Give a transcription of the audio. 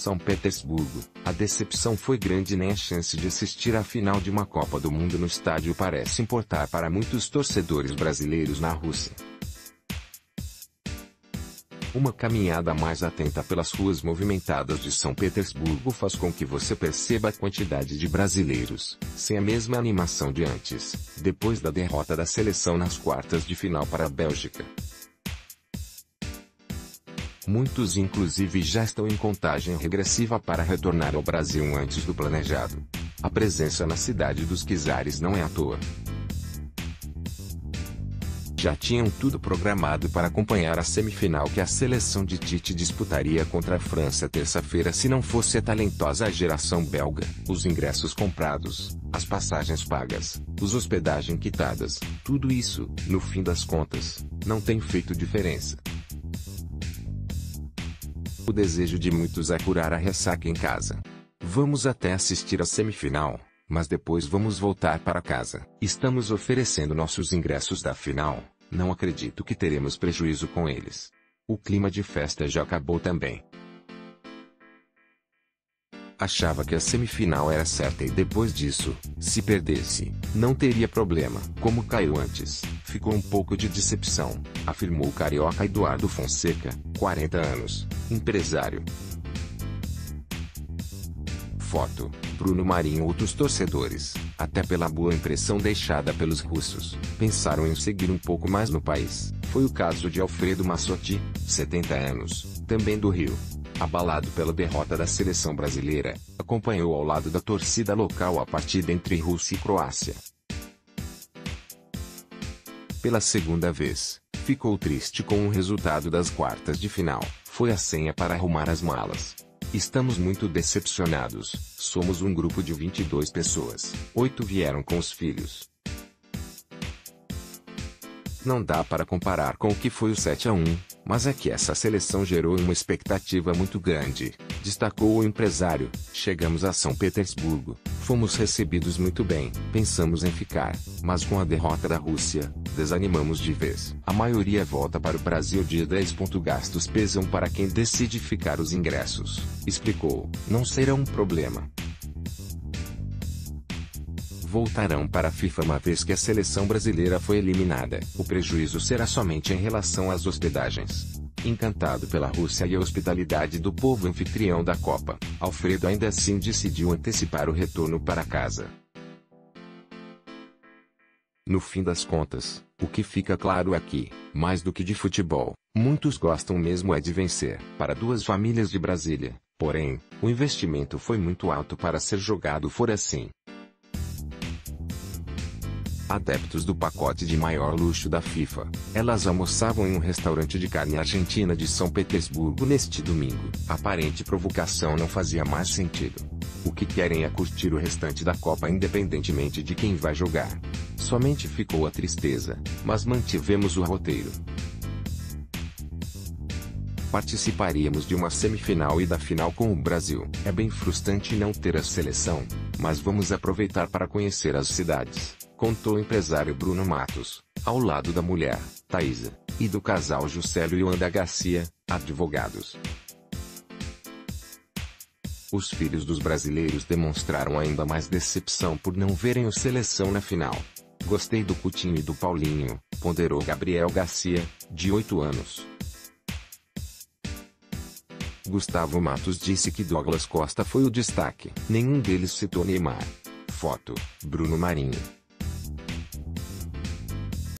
São Petersburgo, a decepção foi grande e nem a chance de assistir à final de uma Copa do Mundo no estádio parece importar para muitos torcedores brasileiros na Rússia. Uma caminhada mais atenta pelas ruas movimentadas de São Petersburgo faz com que você perceba a quantidade de brasileiros, sem a mesma animação de antes, depois da derrota da seleção nas quartas de final para a Bélgica. Muitos inclusive já estão em contagem regressiva para retornar ao Brasil antes do planejado. A presença na cidade dos czares não é à toa. Já tinham tudo programado para acompanhar a semifinal que a seleção de Tite disputaria contra a França terça-feira se não fosse a talentosa geração belga, os ingressos comprados, as passagens pagas, os hospedagens quitadas, tudo isso, no fim das contas, não tem feito diferença. O desejo de muitos é curar a ressaca em casa. Vamos até assistir a semifinal, mas depois vamos voltar para casa. Estamos oferecendo nossos ingressos da final, não acredito que teremos prejuízo com eles. O clima de festa já acabou também. Achava que a semifinal era certa e depois disso, se perdesse, não teria problema. Como caiu antes, ficou um pouco de decepção, afirmou o carioca Eduardo Fonseca, 40 anos, empresário. Foto, Bruno Marinho. Outros torcedores, até pela boa impressão deixada pelos russos, pensaram em seguir um pouco mais no país. Foi o caso de Alfredo Massotti, 70 anos, também do Rio. Abalado pela derrota da seleção brasileira, acompanhou ao lado da torcida local a partida entre Rússia e Croácia. Pela segunda vez, ficou triste com o resultado das quartas de final. Foi a senha para arrumar as malas. Estamos muito decepcionados. Somos um grupo de 22 pessoas. 8 vieram com os filhos. Não dá para comparar com o que foi o 7-1, mas é que essa seleção gerou uma expectativa muito grande, destacou o empresário. Chegamos a São Petersburgo, fomos recebidos muito bem, pensamos em ficar, mas com a derrota da Rússia, desanimamos de vez. A maioria volta para o Brasil dia 10. Gastos pesam para quem decide ficar. Os ingressos, explicou, não serão um problema. Voltarão para a FIFA uma vez que a seleção brasileira foi eliminada. O prejuízo será somente em relação às hospedagens. Encantado pela Rússia e a hospitalidade do povo anfitrião da Copa, Alfredo ainda assim decidiu antecipar o retorno para casa. No fim das contas, o que fica claro é que, mais do que de futebol, muitos gostam mesmo é de vencer. Para duas famílias de Brasília, porém, o investimento foi muito alto para ser jogado fora assim. Adeptos do pacote de maior luxo da FIFA, elas almoçavam em um restaurante de carne argentina de São Petersburgo neste domingo. A aparente provocação não fazia mais sentido. O que querem é curtir o restante da Copa independentemente de quem vai jogar. Somente ficou a tristeza, mas mantivemos o roteiro. Participaríamos de uma semifinal e da final com o Brasil. É bem frustrante não ter a seleção, mas vamos aproveitar para conhecer as cidades, contou o empresário Bruno Matos, ao lado da mulher, Thaisa, e do casal Juscelio e Wanda Garcia, advogados. Os filhos dos brasileiros demonstraram ainda mais decepção por não verem o seleção na final. Gostei do Coutinho e do Paulinho, ponderou Gabriel Garcia, de 8 anos. Gustavo Matos disse que Douglas Costa foi o destaque. Nenhum deles citou Neymar. Foto, Bruno Marinho.